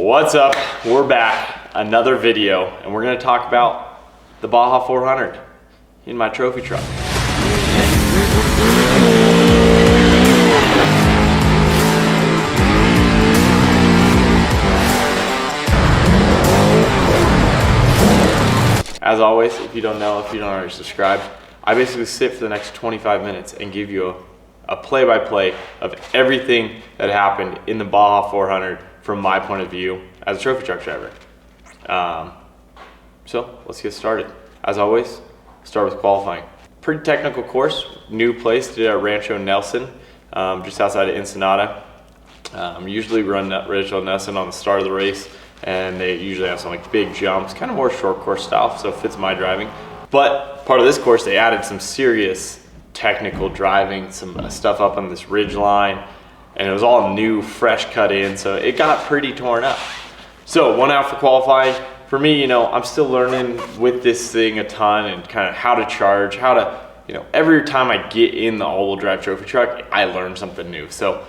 What's up? We're back, another video, and we're gonna talk about the Baja 400 in my trophy truck. As always, if you don't already subscribe, I basically sit for the next 25 minutes and give you a play-by-play of everything that happened in the Baja 400 from my point of view as a trophy truck driver. So let's get started. As always, start with qualifying. Pretty technical course, new place, did it at Rancho Nelson, just outside of Ensenada. Usually run Rancho Nelson on the start of the race, and they usually have some like big jumps, kind of more short course style, so it fits my driving. But part of this course, they added some serious technical driving, some stuff up on this ridge line, and it was all new, fresh cut in, so it got pretty torn up. So one out for qualifying. For me, I'm still learning with this thing a ton and kind of how to charge, how to, every time I get in the all-wheel drive trophy truck, I learn something new. So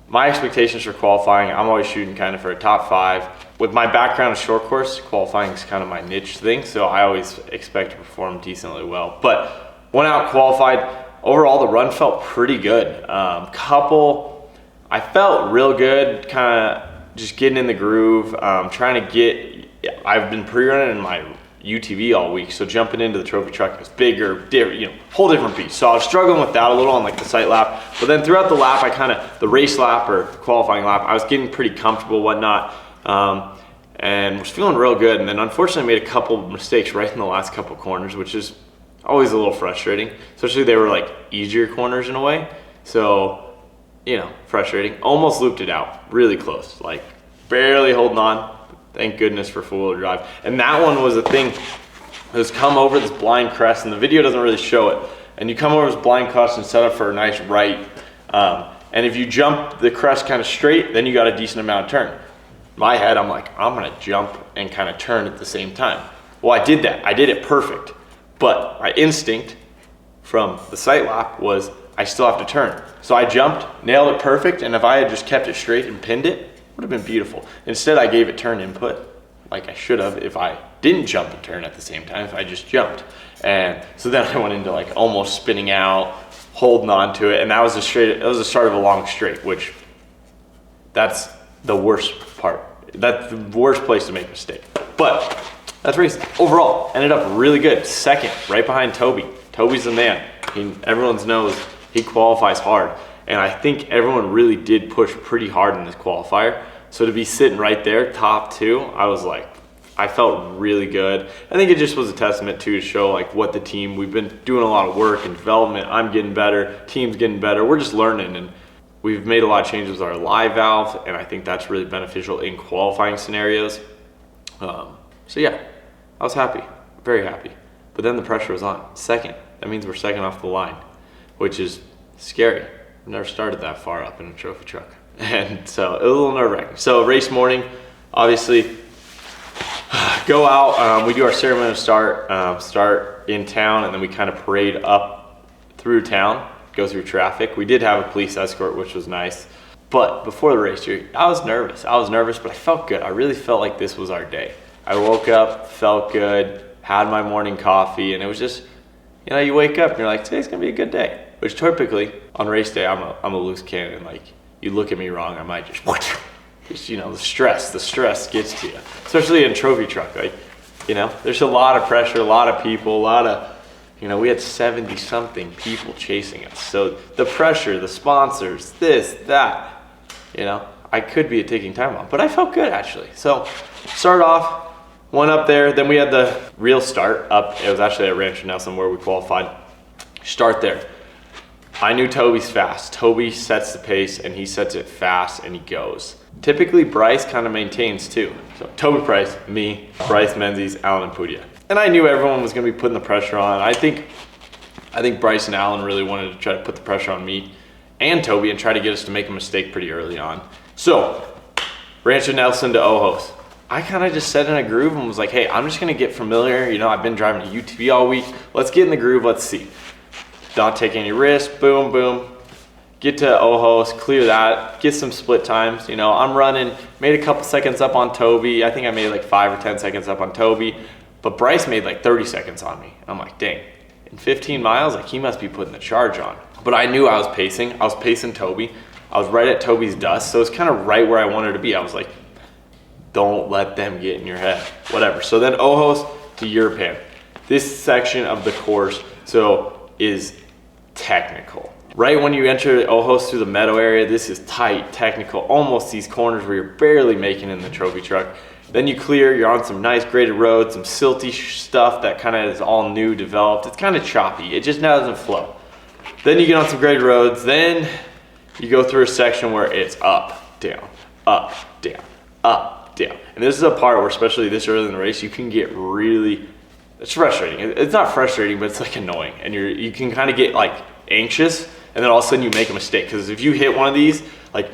my expectations for qualifying, I'm always shooting kind of for a top 5. With my background in short course, qualifying is kind of my niche thing, so I always expect to perform decently well. But one out, qualified. Overall, the run felt pretty good. I felt real good, kind of just getting in the groove, I've been pre-running in my UTV all week, so jumping into the trophy truck was bigger, whole different beast. So I was struggling with that a little on like the sight lap, but then throughout the lap, the race lap or qualifying lap, I was getting pretty comfortable, whatnot, and was feeling real good. And then unfortunately made a couple mistakes right in the last couple corners, which is always a little frustrating, especially they were like easier corners in a way. So, frustrating. Almost looped it out, really close, like barely holding on. Thank goodness for four-wheel drive. And that one was a thing. It was come over this blind crest, and the video doesn't really show it. And you come over this blind crest and set up for a nice right. And if you jump the crest kind of straight, then you got a decent amount of turn. In my head, I'm like, I'm gonna jump and kind of turn at the same time. Well, I did that. I did it perfect. But my instinct from the sight lap was I still have to turn. So I jumped, nailed it perfect, and if I had just kept it straight and pinned it, would have been beautiful. Instead, I gave it turn input like I should have if I didn't jump and turn at the same time, if I just jumped. And so then I went into like almost spinning out, holding on to it, and that was the start of a long straight, which that's the worst part. That's the worst place to make a mistake. But that's racing. Overall, ended up really good. Second, right behind Toby. Toby's the man. Everyone knows he qualifies hard. And I think everyone really did push pretty hard in this qualifier. So to be sitting right there, top 2, I felt really good. I think it just was a testament to show like what the team, we've been doing a lot of work and development. I'm getting better, team's getting better. We're just learning, and we've made a lot of changes with our live valve, and I think that's really beneficial in qualifying scenarios. So yeah, I was happy, very happy. But then the pressure was on. Second, that means we're second off the line, which is scary. I've never started that far up in a trophy truck. And so it was a little nerve-wracking. So race morning, obviously, go out, we do our ceremony of start in town, and then we kind of parade up through town, go through traffic. We did have a police escort, which was nice. But before the race, I was nervous, but I felt good. I really felt like this was our day. I woke up, felt good, had my morning coffee, and it was just, you wake up and you're like, today's gonna be a good day. Which typically on race day, I'm a loose cannon. Like, you look at me wrong, I might just the stress gets to you, especially in trophy truck. Like, there's a lot of pressure, a lot of people, we had 70 something people chasing us. So the pressure, the sponsors, this, that, I could be a ticking time bomb, but I felt good actually. So started off, went up there, then we had the real start up. It was actually at Rancho Nelson where we qualified. Start there. I knew Toby's fast. Toby sets the pace, and he sets it fast, and he goes. Typically, Bryce kind of maintains too. So Toby Price, me, Bryce Menzies, Alan and Pudia. And I knew everyone was going to be putting the pressure on. I think Bryce and Alan really wanted to try to put the pressure on me and Toby and try to get us to make a mistake pretty early on. So Rancho Nelson to Ojos. I kind of just set in a groove and was like, hey, I'm just going to get familiar. I've been driving a UTV all week. Let's get in the groove. Let's see. Not take any risks. Boom, boom. get to Ojos, clear that, get some split times. You know, I'm running, made a couple seconds up on Toby. I think I made like 5 or 10 seconds up on Toby, but Bryce made like 30 seconds on me. I'm like, dang, in 15 miles, like he must be putting the charge on. But I knew I was pacing Toby. I was right at Toby's dust, so it's kind of right where I wanted to be. I was like, don't let them get in your head, whatever. So then Ojos to Europan. This section of the course is technical. Right when you enter Ojos through the meadow area, this is tight, technical, almost these corners where you're barely making in the trophy truck. Then you clear, you're on some nice graded roads, some silty stuff that kind of is all new developed. It's kind of choppy, it just doesn't flow. Then you get on some graded roads, then you go through a section where it's up, down, up, down, up, down. And this is a part where, especially this early in the race, you can get really, it's frustrating. It's not frustrating, but it's like annoying. And you can kind of get like anxious, and then all of a sudden you make a mistake. Because if you hit one of these, like,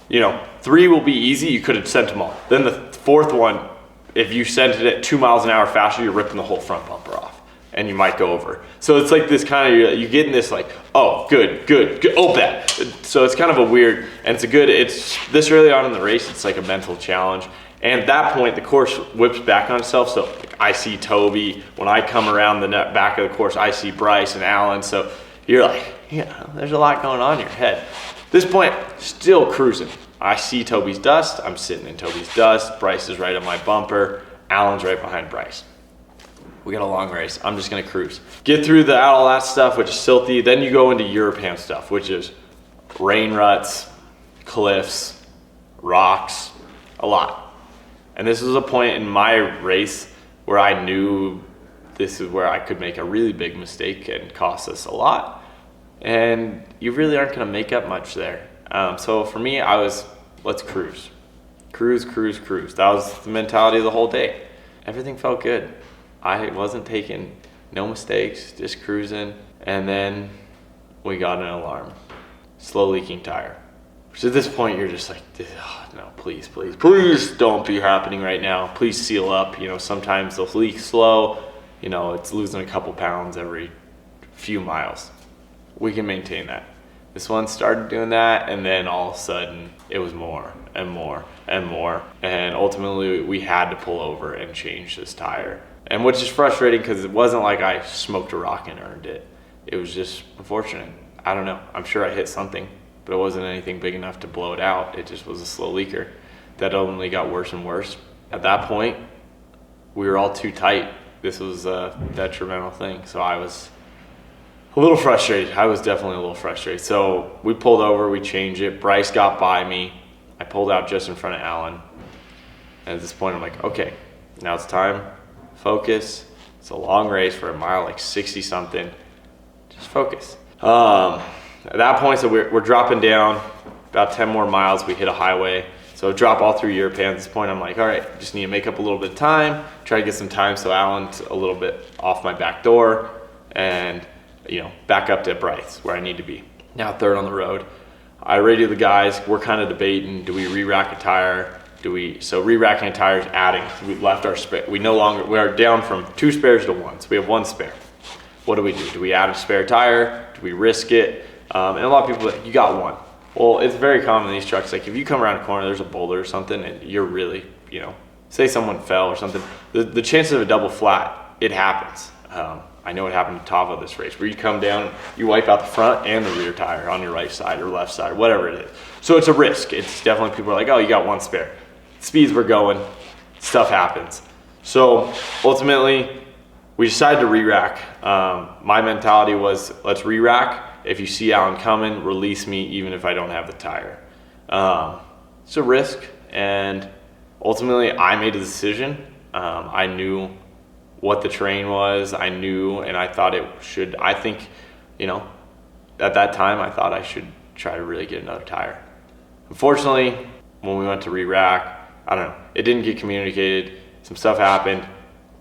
you know, 3 will be easy, you could have sent them all. Then the 4th one, if you sent it at 2 miles an hour faster, you're ripping the whole front bumper off, and you might go over. So it's like this kind of, you get in this like, oh, good, oh, bad. So it's kind of a weird, and it's this early on in the race, it's like a mental challenge. And at that point, the course whips back on itself. So I see Toby. When I come around the back of the course, I see Bryce and Alan. So you're like, yeah, there's a lot going on in your head. At this point, still cruising. I see Toby's dust. I'm sitting in Toby's dust. Bryce is right on my bumper. Alan's right behind Bryce. We got a long race. I'm just gonna cruise. Get through all that stuff, which is silty. Then you go into Europan stuff, which is rain ruts, cliffs, rocks, a lot. And this was a point in my race where I knew this is where I could make a really big mistake and cost us a lot. And you really aren't gonna make up much there. So for me, let's cruise. Cruise. That was the mentality of the whole day. Everything felt good. I wasn't taking no mistakes, just cruising. And then we got an alarm. Slow leaking tire. So at this point, you're just like, oh, no, please don't be happening right now. Please seal up. You know, sometimes they'll leak slow. You know, it's losing a couple pounds every few miles. We can maintain that. This one started doing that, and then all of a sudden, it was more and more and more. And ultimately, we had to pull over and change this tire. And which is frustrating because it wasn't like I smoked a rock and earned it. It was just unfortunate. I don't know. I'm sure I hit something, but it wasn't anything big enough to blow it out. It just was a slow leaker that only got worse and worse. At that point, we were all too tight. This was a detrimental thing. So I was a little frustrated. I was definitely a little frustrated. So we pulled over, we changed it. Bryce got by me. I pulled out just in front of Alan. And at this point, I'm like, okay, now it's time. Focus. It's a long race for a mile, like 60 something. Just focus. At that point, so we're dropping down about 10 more miles. We hit a highway. So drop all through Europan. At this point, I'm like, all right, just need to make up a little bit of time, try to get some time so Alan's a little bit off my back door, and you know, back up to Bryce where I need to be. Now 3rd on the road. I radio the guys. We're kind of debating, do we re-rack a tire? So re-racking a tire is adding. We left our spare. We are down from 2 spares to 1. So we have 1 spare. What do we do? Do we add a spare tire? Do we risk it? And a lot of people are like, you got 1. Well, it's very common in these trucks. Like if you come around a corner, there's a boulder or something, and you're really, you know, say someone fell or something, the chances of a double flat, it happens. I know it happened to Tava this race, where you come down, you wipe out the front and the rear tire on your right side or left side, whatever it is. So it's a risk. It's definitely, people are like, oh, you got 1 spare. Speeds we're going, stuff happens. So ultimately, we decided to re-rack. My mentality was, let's re-rack. If you see Alan coming, release me even if I don't have the tire. It's a risk, and ultimately I made a decision. I knew what the terrain was. I knew, and I thought I think, you know, at that time I thought I should try to really get another tire. Unfortunately, when we went to re-rack, I don't know, it didn't get communicated. Some stuff happened.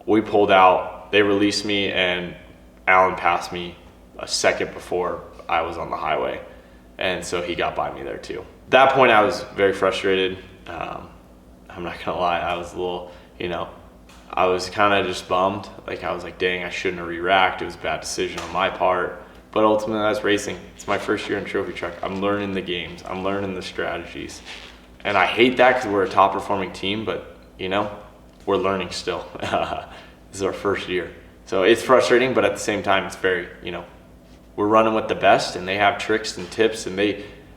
We pulled out, they released me, and Alan passed me a second before I was on the highway. And so he got by me there too. At that point, I was very frustrated. I'm not gonna lie, I was a little, you know, I was kind of just bummed. Like I was like, dang, I shouldn't have re-racked. It was a bad decision on my part. but ultimately that's racing. It's my first year in trophy truck. I'm learning the games. I'm learning the strategies. And I hate that because we're a top performing team, but you know, we're learning still. This is our first year. So it's frustrating, but at the same time, it's very, you know, we're running with the best and they have tricks and tips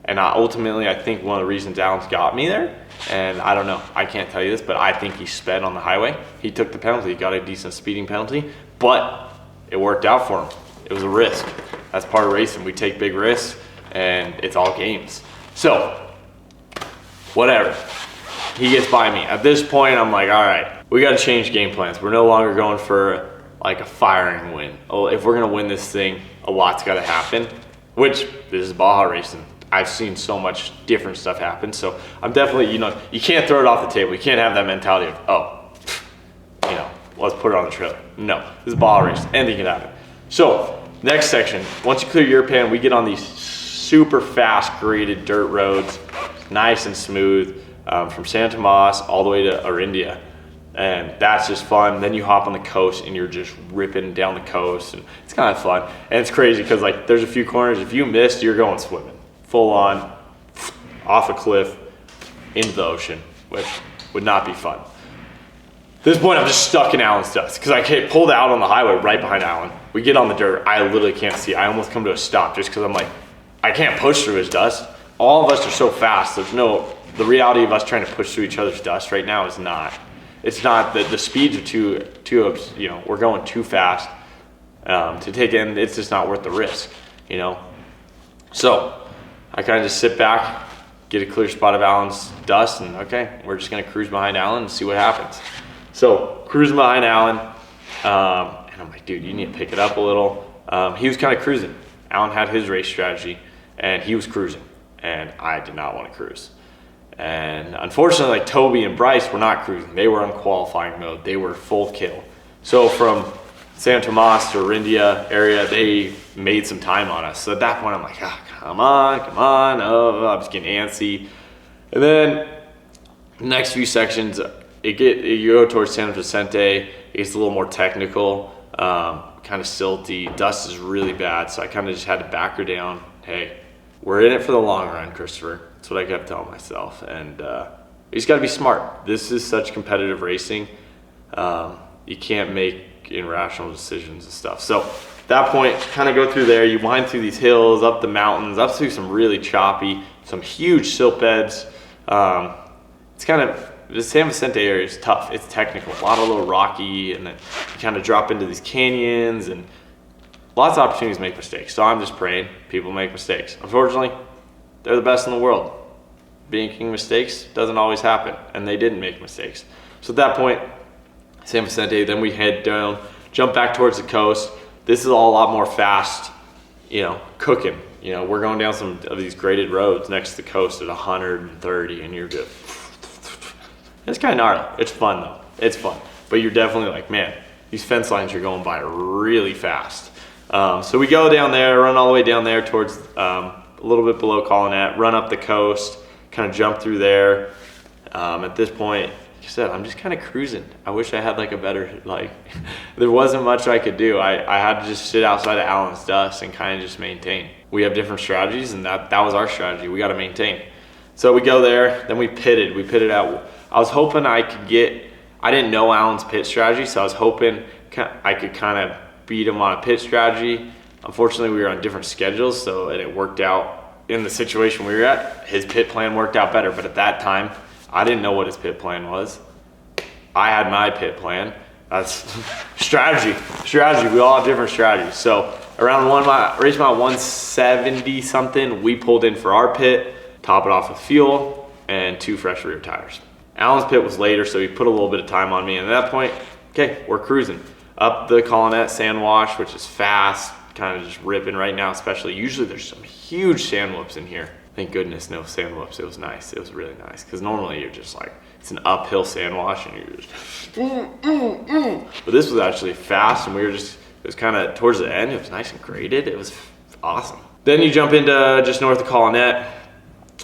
ultimately I think one of the reasons Alan's got me there, and I don't know, I can't tell you this, but I think he sped on the highway. He took the penalty, he got a decent speeding penalty, but it worked out for him. It was a risk. That's part of racing. We take big risks and it's all games. So, whatever. He gets by me. At this point, I'm like, all right, we got to change game plans. We're no longer going for like a firing win. Oh, if we're going to win this thing, a lot's got to happen, which this is Baja racing. I've seen so much different stuff happen. So I'm definitely, you know, you can't throw it off the table. You can't have that mentality of, oh, you know, let's put it on the trailer. No, this is Baja racing. Anything can happen. So next section, once you clear your pan, we get on these super fast graded dirt roads, nice and smooth, from San Tomas all the way to Orindia. And that's just fun. Then you hop on the coast and you're just ripping down the coast, and it's kind of fun. And it's crazy because like there's a few corners, if you missed, you're going swimming. Full on, off a cliff, into the ocean, which would not be fun. At this point, I'm just stuck in Alan's dust because I get pulled out on the highway right behind Alan. We get on the dirt, I literally can't see. I almost come to a stop just because I'm like, I can't push through his dust. All of us are so fast, the reality of us trying to push through each other's dust right now is not. It's not that the speeds are too, you know, we're going too fast to take in. It's just not worth the risk, you know. So I kind of just sit back, get a clear spot of Alan's dust, and okay, we're just gonna cruise behind Alan and see what happens. So cruising behind Alan, and I'm like, dude, you need to pick it up a little. He was kind of cruising. Alan had his race strategy, and he was cruising, and I did not want to cruise. And unfortunately, like Toby and Bryce were not cruising. They were on qualifying mode. They were full kill. So from San Tomas to Orindia area, they made some time on us. So at that point, I'm like, come on. Oh, I'm just getting antsy. And then the next few sections, you go towards San Vicente. It's a little more technical, kind of silty. Dust is really bad, so I kind of just had to back her down. Hey, we're in it for the long run, Christopher. That's what I kept telling myself. And you just got to be smart. This is such competitive racing. You can't make irrational decisions and stuff. So at that point, kind of go through there. You wind through these hills, up the mountains, up through some really choppy, some huge silt beds. It's kind of, the San Vicente area is tough. It's technical, a lot of little rocky, and then you kind of drop into these canyons, and lots of opportunities to make mistakes. So I'm just praying people make mistakes. Unfortunately, they're the best in the world. Making mistakes doesn't always happen, and they didn't make mistakes. So at that point, San Vicente, then we head down, jump back towards the coast. This is all a lot more fast, you know, cooking. You know, we're going down some of these graded roads next to the coast at 130, and you're good. It's kind of gnarly. It's fun though. It's fun. But you're definitely like, man, these fence lines are going by really fast. So we go down there, run all the way down there towards a little bit below K&N, run up the coast, kind of jump through there. At this point, like I said, I'm just kind of cruising. I wish I had like a better, like, there wasn't much I could do. I had to just sit outside of Alan's dust and kind of just maintain. We have different strategies, and that was our strategy. We got to maintain. So we go there, then we pitted out. I was hoping I didn't know Alan's pit strategy, so I was hoping I could kind of beat him on a pit strategy. Unfortunately, we were on different schedules, so it worked out in the situation we were at. His pit plan worked out better, but at that time, I didn't know what his pit plan was. I had my pit plan. That's strategy. We all have different strategies. So around race mile 170 something, we pulled in for our pit, top it off with fuel and 2 fresh rear tires. Alan's pit was later, so he put a little bit of time on me. And at that point, okay, we're cruising up the K&N sand wash, which is fast, kind of just ripping right now, especially. Usually there's some huge sand whoops in here. Thank goodness, no sand whoops. It was nice. It was really nice. Because normally you're just like, it's an uphill sand wash and you're just, But this was actually fast, and it was kind of towards the end. It was nice and graded. It was awesome. Then you jump into just north of K&N,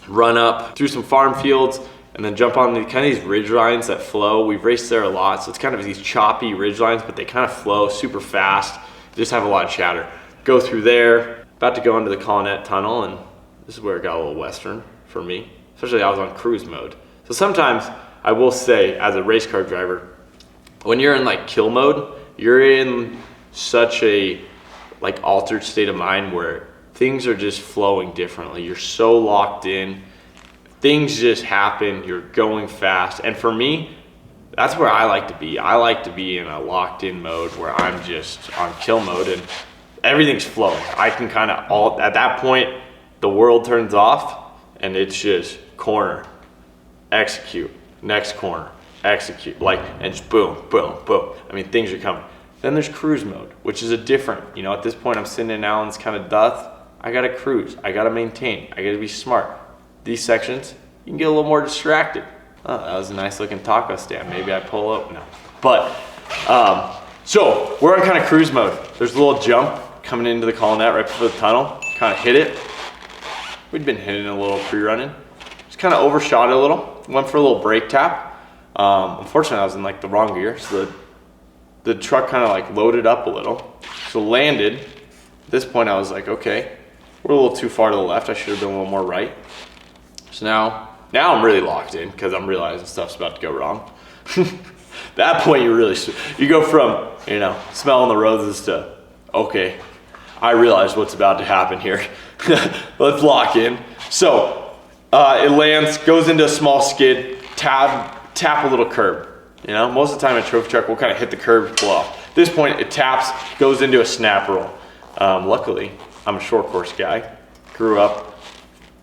run up through some farm fields, and then jump on kind of these ridge lines that flow. We've raced there a lot, so it's kind of these choppy ridge lines, but they kind of flow super fast. They just have a lot of chatter. Go through there, About to go into the K&N tunnel, and this is where it got a little western for me, especially I was on cruise mode. So sometimes I will say, as a race car driver, when you're in like kill mode, you're in such a like altered state of mind where things are just flowing differently. You're so locked in, things just happen, you're going fast. And for me, that's where I like to be. I like to be in a locked in mode where I'm just on kill mode and everything's flowing. I can kind of, at that point, the world turns off and it's just corner, execute, next corner, execute, like, and just boom, boom, boom. I mean, things are coming. Then there's cruise mode, which is a different, at this point I'm sitting in Alan's kind of depth. I gotta cruise, I gotta maintain, I gotta be smart. These sections, you can get a little more distracted. Oh, that was a nice looking taco stand. Maybe I pull up, no. But, so we're on kind of cruise mode. There's a little jump coming into the K&N right before the tunnel, kind of hit it. We'd been hitting a little pre-running. Just kind of overshot it a little, went for a little brake tap. Unfortunately, I was in like the wrong gear, so the truck kind of like loaded up a little. So landed. At this point, I was like, okay, we're a little too far to the left. I should have been a little more right. So now I'm really locked in because I'm realizing stuff's about to go wrong. That point, you go from, smelling the roses to, okay, I realize what's about to happen here. Let's lock in. So it lands, goes into a small skid, tap a little curb. Most of the time a trophy truck will kind of hit the curb, pull off. At this point, it taps, goes into a snap roll. Luckily, I'm a short course guy. Grew up,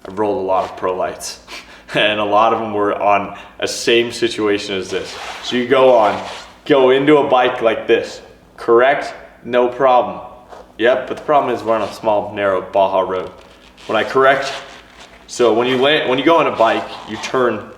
I've rolled a lot of pro lights. And a lot of them were on a same situation as this. So you go into a bike like this. Correct, no problem. Yep, but the problem is we're on a small, narrow Baja road. When I correct, so when you go on a bike, you turn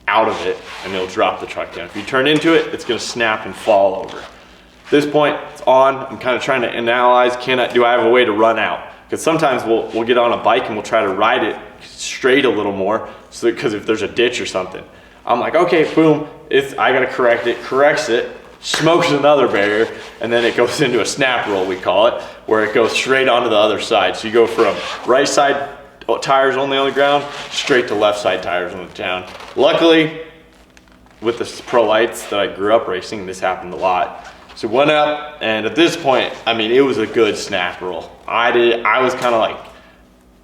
out of it and it'll drop the truck down. If you turn into it, it's gonna snap and fall over. At this point, it's on. I'm kind of trying to analyze, do I have a way to run out? Because sometimes we'll get on a bike and we'll try to ride it straight a little more, so because if there's a ditch or something, I'm like, okay, boom, I gotta correct it, corrects it, smokes another barrier, and then it goes into a snap roll, we call it, where it goes straight onto the other side. So you go from right side tires only on the ground, straight to left side tires on the ground. Luckily, with the pro lights that I grew up racing, this happened a lot. So went up, and at this point, it was a good snap roll. I was kind of like,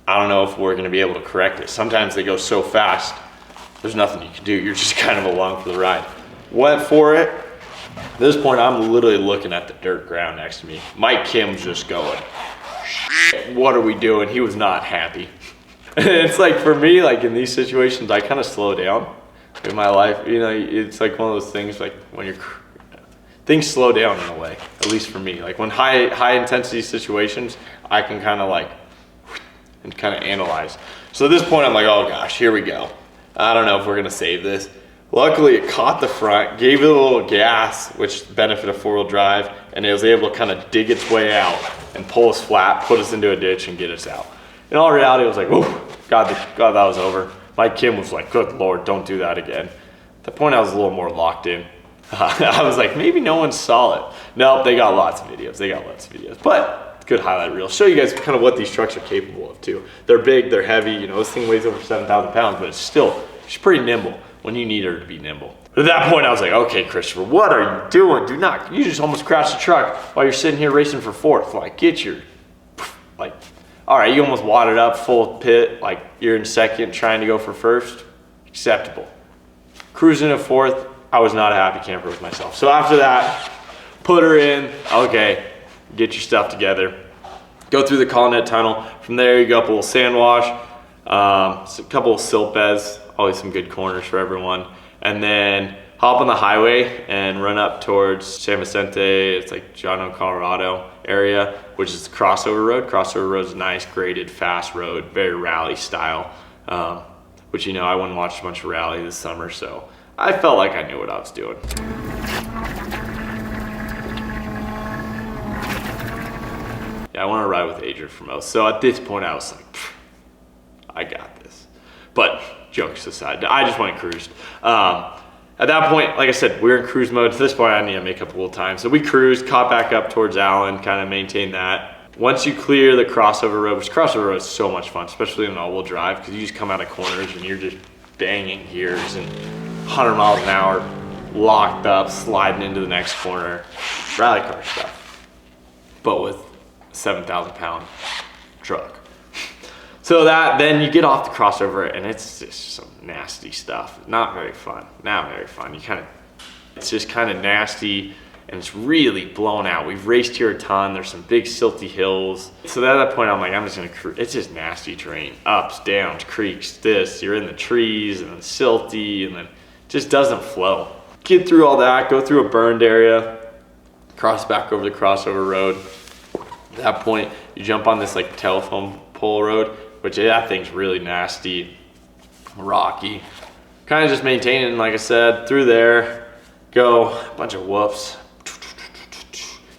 I don't know if we're gonna be able to correct it. Sometimes they go so fast, there's nothing you can do. You're just kind of along for the ride. Went for it. At this point, I'm literally looking at the dirt ground next to me. Mike Kim's just going, what are we doing? He was not happy. And it's like, for me, like in these situations, I kind of slow down in my life. It's like one of those things, like when things slow down in a way, at least for me. Like when high intensity situations, I can kind of like, and kind of analyze. So at this point, I'm like, oh gosh, here we go. I don't know if we're gonna save this. Luckily, it caught the front, gave it a little gas, which benefit of four-wheel drive, and it was able to kind of dig its way out and pull us flat, put us into a ditch, and get us out. In all reality, I was like, whoa, God, that was over. Mike Kim was like, good Lord, don't do that again. At that point, I was a little more locked in. I was like, maybe no one saw it. Nope, they got lots of videos. But good highlight reel. Show you guys kind of what these trucks are capable of too. They're big, they're heavy. This thing weighs over 7,000 pounds, but she's pretty nimble when you need her to be nimble. But at that point, I was like, okay, Christopher, what are you doing? You just almost crashed the truck while you're sitting here racing for fourth. Like, all right, you almost wadded up full pit, like you're in second trying to go for first. Acceptable. Cruising to fourth, I was not a happy camper with myself. So after that, put her in, okay, get your stuff together. Go through the K&N tunnel. From there, you go up a little sand wash, a couple of silt beds, always some good corners for everyone. And then hop on the highway and run up towards San Vicente. It's like Jono, Colorado area, which is the crossover road. Crossover road is a nice, graded, fast road, very rally style, which, I went and watched a bunch of rally this summer, so I felt like I knew what I was doing. Yeah, I want to ride with Adrian for most. So at this point, I was like, I got this. But jokes aside, I just went cruised. At that point, like I said, we were in cruise mode. At this point, I need to make up a little time. So we cruised, caught back up towards Allen, kind of maintained that. Once you clear the crossover road, which crossover road is so much fun, especially in all-wheel drive, because you just come out of corners and you're just banging gears and 100 miles an hour, locked up, sliding into the next corner, rally car stuff, but with a 7,000 pound truck. So then you get off the crossover and it's just some nasty stuff. Not very fun, not very fun. It's just kind of nasty and it's really blown out. We've raced here a ton. There's some big silty hills. So at that point I'm like, I'm just gonna it's just nasty terrain. Ups, downs, creeks, you're in the trees and then silty and then just doesn't flow. Get through all that, go through a burned area, cross back over the crossover road. At that point, you jump on this like telephone pole road, which that thing's really nasty, rocky. Kind of just maintaining, like I said, through there, go, a bunch of whoops,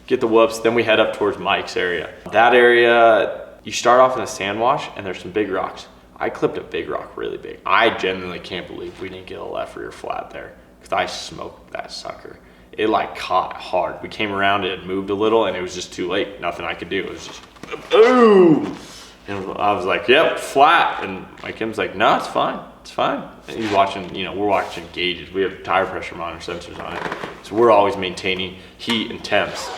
get the whoops, then we head up towards Mike's area. That area, you start off in a sand wash and there's some big rocks. I clipped a big rock really big. I genuinely can't believe we didn't get a left rear flat there because I smoked that sucker. It like caught hard. We came around, it had moved a little and it was just too late. Nothing I could do. It was just boom. And I was like, yep, flat. And my Kim's like, no, it's fine. It's fine. And he's watching, we're watching gauges. We have tire pressure monitor sensors on it. So we're always maintaining heat and temps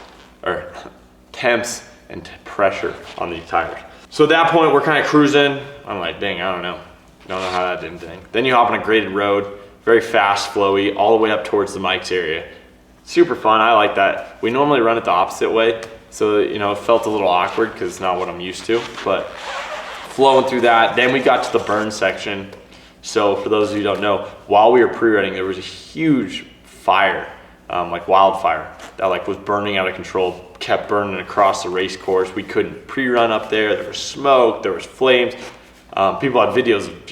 and pressure on these tires. So at that point, we're kind of cruising. I'm like, dang, I don't know how that didn't thing. Then you hop on a graded road, very fast, flowy, all the way up towards the Mike's area. Super fun, I like that. We normally run it the opposite way. So, it felt a little awkward because it's not what I'm used to, but flowing through that. Then we got to the burn section. So for those of you who don't know, while we were pre-running, there was a huge fire, like wildfire, that like was burning out of control, kept burning across the race course. We couldn't pre-run up there. There was smoke, there was flames. People had videos of,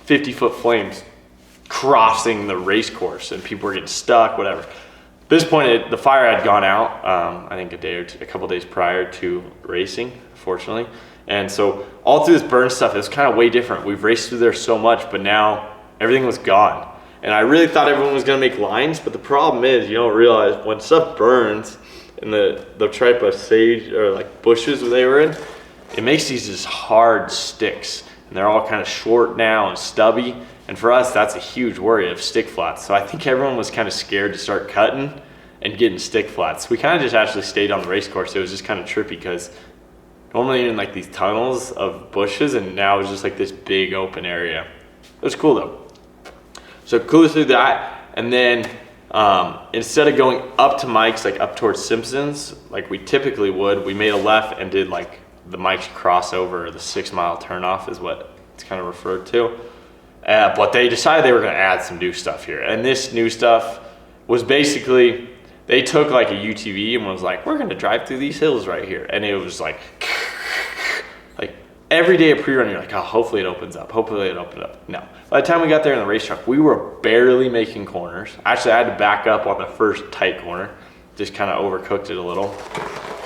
50-foot flames crossing the race course and people were getting stuck, whatever. At this point, the fire had gone out, I think a couple days prior to racing, fortunately. And so all through this burn stuff, it was kind of way different. We've raced through there so much, but now everything was gone. And I really thought everyone was gonna make lines, but the problem is you don't realize when stuff burns in the type of sage or like bushes they were in, it makes these just hard sticks. And they're all kind of short now and stubby. And for us, that's a huge worry of stick flats. So I think everyone was kind of scared to start cutting and getting stick flats. We kind of just actually stayed on the race course. It was just kind of trippy because normally you're in like these tunnels of bushes and now it's just like this big open area. It was cool though. So cool through that. And then instead of going up to Mike's, like up towards Simpsons, like we typically would, we made a left and did like the Mike's crossover, the 6 mile turnoff is what it's kind of referred to. But they decided they were going to add some new stuff here. And this new stuff was basically, they took like a UTV and was like, we're going to drive through these hills right here. And it was like every day of pre-run, you're like, oh, hopefully it opens up. Hopefully it opened up. No. By the time we got there in the race truck, we were barely making corners. Actually, I had to back up on the first tight corner. Just kind of overcooked it a little.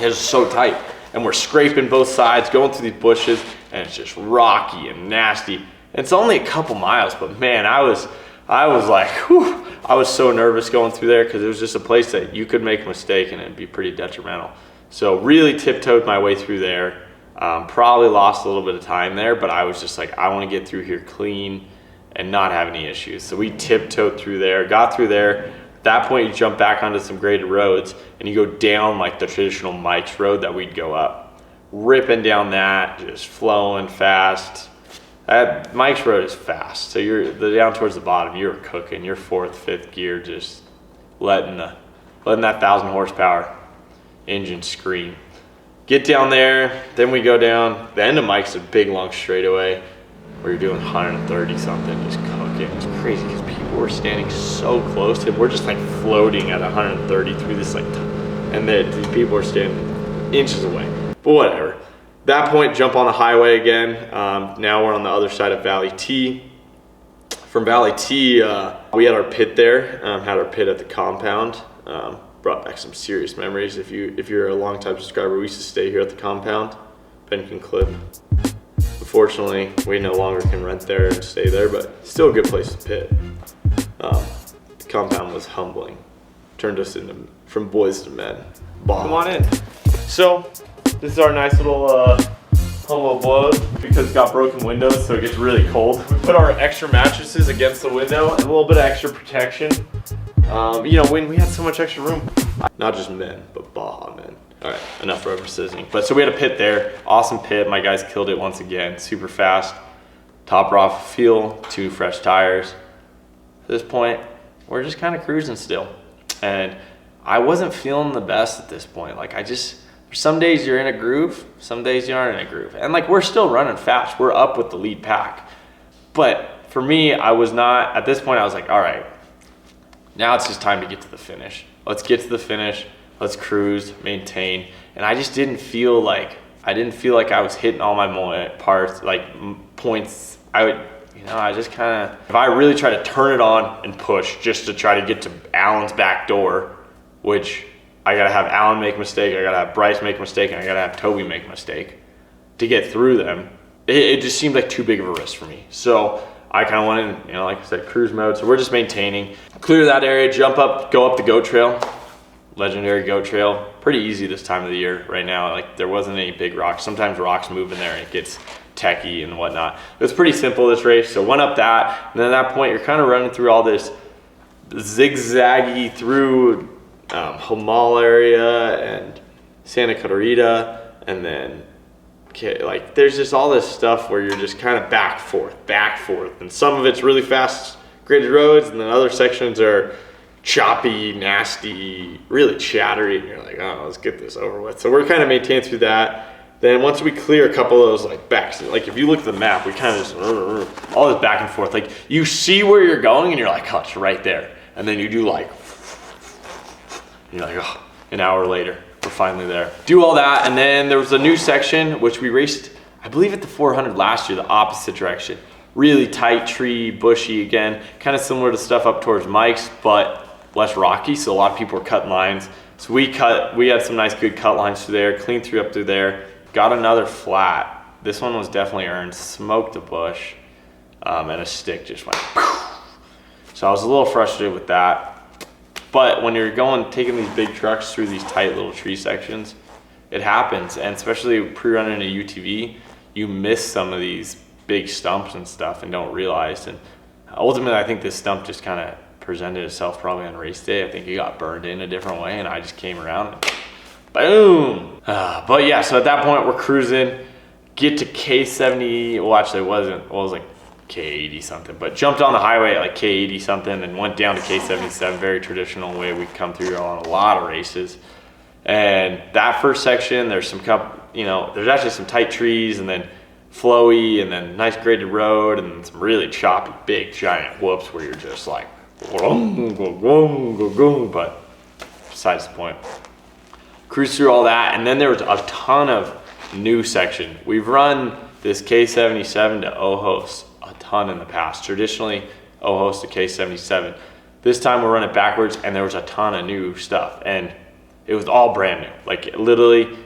It was so tight. And we're scraping both sides, going through these bushes, and it's just rocky and nasty. It's only a couple miles, but man, I was like, whew, I was so nervous going through there because it was just a place that you could make a mistake and it'd be pretty detrimental. So really tiptoed my way through there. Probably lost a little bit of time there, but I was just like, I want to get through here clean and not have any issues. So we tiptoed through there, got through there. At that point, you jump back onto some graded roads and you go down like the traditional Mike's road that we'd go up. Ripping down that, just flowing fast. Mike's road is fast, so you're down towards the bottom. You're cooking. You're fourth, fifth gear, just letting that 1,000 horsepower engine scream. Get down there, then we go down. The end of Mike's a big long straightaway where you're doing 130 something, just cooking. It's crazy because people were standing so close, and we're just like floating at 130 through this and these people are standing inches away. But whatever. That point, jump on the highway again. Now we're on the other side of Valley T. From Valley T, we had our pit there, had our pit at the compound. Brought back some serious memories. If you're a long-time subscriber, we used to stay here at the compound, Benton Cliff. Unfortunately, we no longer can rent there and stay there, but still a good place to pit. The compound was humbling. Turned us from boys to men. Come on in. So, This is our nice little humble abode because it's got broken windows, so it gets really cold. We put our extra mattresses against the window and a little bit of extra protection. You know, when we had so much extra room, not just men, but Baja men. All right, enough rubber sizzling. But so we had a pit there, awesome pit. My guys killed it once again, super fast. Topper off fuel, 2 fresh tires. At this point, we're just kind of cruising still. And I wasn't feeling the best at this point. Like some days you're in a groove, some days you aren't in a groove. And like we're still running fast, we're up with the lead pack. But for me, I was not, at this point I was like, all right, now it's just time to get to the finish. Let's get to the finish, let's cruise, maintain. And I just didn't feel like I was hitting all my parts, like points. I just kind of, if I really try to turn it on and push just to try to get to Alan's back door, which I gotta have Alan make a mistake, I gotta have Bryce make a mistake, and I gotta have Toby make a mistake to get through them, it just seemed like too big of a risk for me. So I kind of went in, like I said, cruise mode. So we're just maintaining, clear that area, jump up, go up the goat trail, legendary goat trail. Pretty easy this time of the year right now. Like there wasn't any big rocks. Sometimes rocks move in there and it gets techie and whatnot. It was pretty simple this race. So went up that, and then at that point you're kind of running through all this zigzaggy through Hamal area and Santa Clarita, and then like there's just all this stuff where you're just kind of back forth, and some of it's really fast graded roads, and then other sections are choppy, nasty, really chattery, and you're like, oh, let's get this over with. So we're kind of maintaining through that. Then once we clear a couple of those like backs, like if you look at the map, we kind of just all this back and forth. Like you see where you're going and you're like, oh, it's right there. And then you do like, you're like, oh, an hour later, we're finally there. Do all that, and then there was a new section, which we raced, I believe at the 400 last year, the opposite direction. Really tight tree, bushy again, kind of similar to stuff up towards Mike's, but less rocky, so a lot of people were cutting lines. So we had some nice good cut lines through there, clean through up through there. Got another flat. This one was definitely earned. Smoked a bush, and a stick just went. So I was a little frustrated with that. But when you're taking these big trucks through these tight little tree sections, it happens. And especially pre-running a UTV, you miss some of these big stumps and stuff and don't realize. And ultimately, I think this stump just kind of presented itself probably on race day. I think it got burned in a different way, and I just came around and boom. But yeah, so at that point we're cruising, get to K70, well actually it wasn't, well it was like K80 something, but jumped on the highway at like K80 something and went down to K77, very traditional way we come through on a lot of races. And that first section, there's some there's actually some tight trees and then flowy and then nice graded road and some really choppy, big, giant whoops where you're just like, but besides the point. Cruise through all that, and then there was a ton of new section. We've run this K77 to Ojos a ton in the past. Traditionally, Ojos to K77. This time we're running backwards, and there was a ton of new stuff, and it was all brand new. Like literally,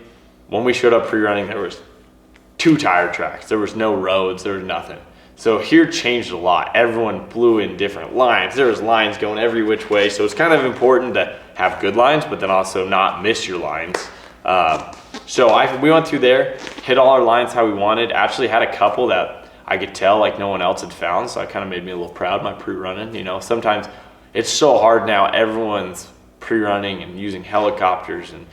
when we showed up pre-running, there was 2 tire tracks. There was no roads. There was nothing. So here changed a lot. Everyone blew in different lines. There was lines going every which way. So it's kind of important to have good lines, but then also not miss your lines. So we went through there, hit all our lines how we wanted. Actually had a couple that I could tell like no one else had found. So it kind of made me a little proud, my pre-running. Sometimes it's so hard now. Everyone's pre-running and using helicopters, and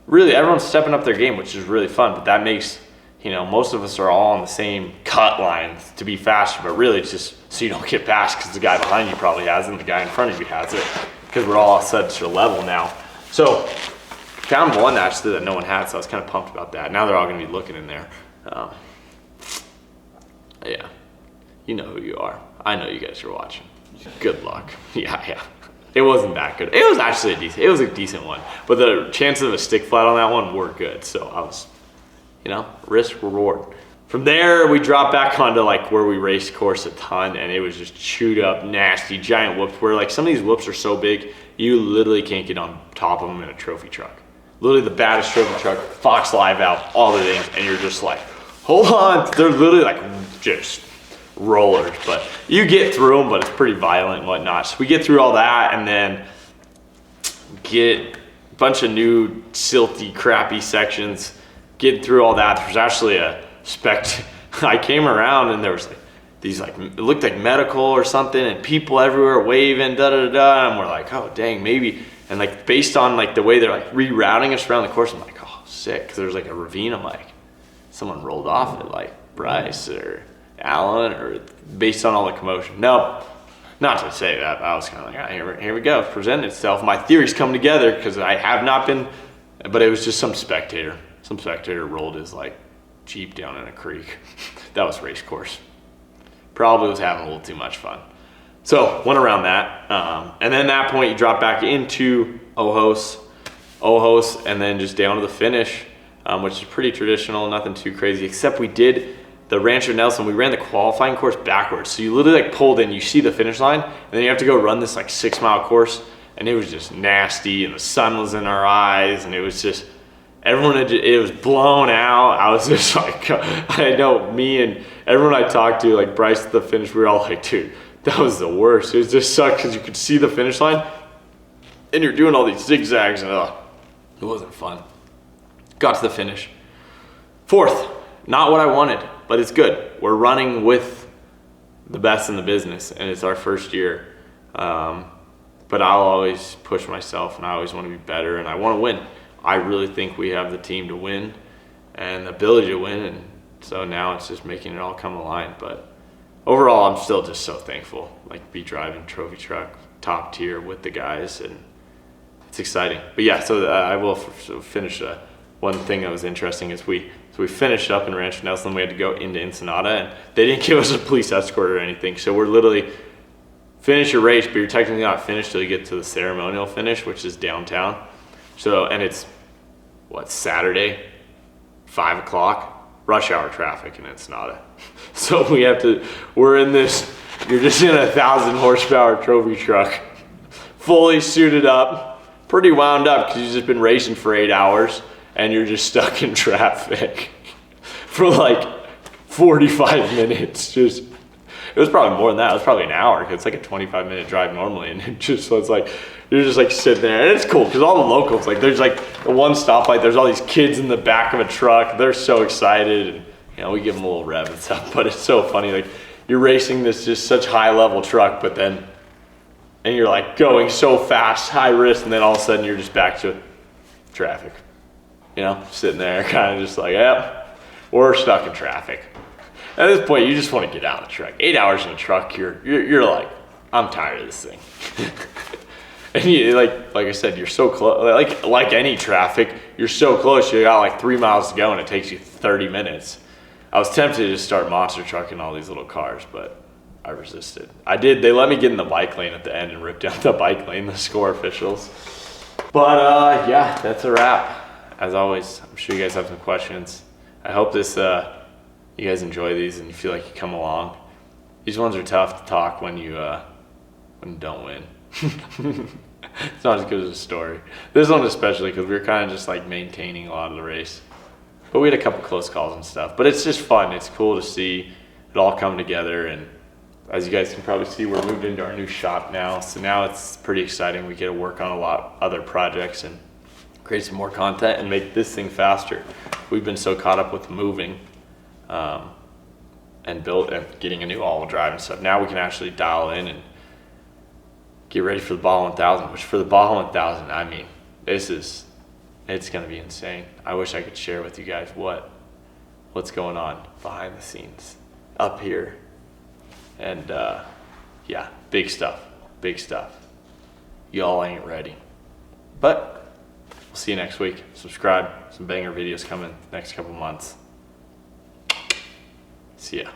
really everyone's stepping up their game, which is really fun. But that makes, most of us are all on the same cut lines to be faster, but really it's just so you don't get past because the guy behind you probably has it and the guy in front of you has it, because we're all at such a level now. So found one actually that no one had, so I was kind of pumped about that. Now they're all going to be looking in there. Yeah, you know who you are. I know you guys are watching. Good luck. Yeah. It wasn't that good. It was actually a decent one, but the chances of a stick flat on that one were good. So I was, risk reward. From there, we dropped back onto like where we raced course a ton, and it was just chewed up, nasty, giant whoops where like some of these whoops are so big, you literally can't get on top of them in a trophy truck. Literally the baddest trophy truck, Fox Live out, all the things, and you're just like, hold on. They're literally like just rollers, but you get through them, but it's pretty violent and whatnot. So we get through all that and then get a bunch of new silty, crappy sections. getting through all that, there's actually a I came around and there was like these like, it looked like medical or something, and people everywhere waving, and we're like, oh dang, maybe. And like based on like the way they're like rerouting us around the course, I'm like, oh sick, because there's like a ravine. I'm like, someone rolled off it, like Bryce or Alan, or based on all the commotion. No, not to say that. I was kind of like, here we go, presenting itself. My theories come together, because I have not been, but it was just some spectator. Some spectator rolled his like Jeep down in a creek. That was race course. Probably was having a little too much fun. So went around that. And then at that point you drop back into Ojos, and then just down to the finish, which is pretty traditional, nothing too crazy, except we did the Rancho Nelson. We ran the qualifying course backwards. So you literally like pulled in, you see the finish line, and then you have to go run this like 6-mile course. And it was just nasty, and the sun was in our eyes, and it was just, it was blown out. I was just like, I know me and everyone I talked to, like Bryce at the finish, we were all like, dude, that was the worst. It was just sucked because you could see the finish line and you're doing all these zigzags, and it wasn't fun. Got to the finish. 4th, not what I wanted, but it's good. We're running with the best in the business, and it's our first year. But I'll always push myself, and I always want to be better, and I want to win. I really think we have the team to win and the ability to win, and so now it's just making it all come aligned. But overall, I'm still just so thankful, like be driving trophy truck, top tier with the guys, and it's exciting. But yeah, so I will finish. One thing that was interesting is we finished up in Rancho Nelson. We had to go into Ensenada, and they didn't give us a police escort or anything. So we're literally finish your race, but you're technically not finished till you get to the ceremonial finish, which is downtown. So, and it's what, Saturday, 5 o'clock, rush hour traffic in Ensenada. So we're in this, you're just in a 1,000 horsepower trophy truck, fully suited up, pretty wound up because you've just been racing for 8 hours, and you're just stuck in traffic for like 45 minutes. Just, it was probably more than that. It was probably an hour, because it's like a 25-minute drive normally, and it just was like, you're just like sitting there, and it's cool because all the locals, like there's like the one stoplight, there's all these kids in the back of a truck, they're so excited, and you know, we give them a little rev and stuff. But it's so funny, like you're racing this just such high level truck, but then, and you're like going so fast, high risk, and then all of a sudden you're just back to traffic, you know, sitting there kind of just like, yep, we're stuck in traffic. At this point, you just want to get out of the truck. 8 hours in a truck, you're like, I'm tired of this thing. And you, like I said, you're so close. Like any traffic, you're so close. You got like 3 miles to go, and it takes you 30 minutes. I was tempted to just start monster trucking all these little cars, but I resisted. I did. They let me get in the bike lane at the end and rip down the bike lane, the score officials. But yeah, that's a wrap. As always, I'm sure you guys have some questions. I hope this you guys enjoy these and you feel like you come along. These ones are tough to talk when you don't win. It's not as good as a story. This one especially, because we were kind of just like maintaining a lot of the race. But we had a couple close calls and stuff. But it's just fun. It's cool to see it all come together. And as you guys can probably see, we're moved into our new shop now. So now it's pretty exciting. We get to work on a lot of other projects and create some more content and make this thing faster. We've been so caught up with moving and getting a new all-wheel drive and stuff. Now we can actually dial in and get ready for the Baja 1000, which for the Baja 1000, I mean, it's gonna be insane. I wish I could share with you guys what's going on behind the scenes up here. And yeah, big stuff. Y'all ain't ready. But we'll see you next week. Subscribe, some banger videos coming next couple months. See ya.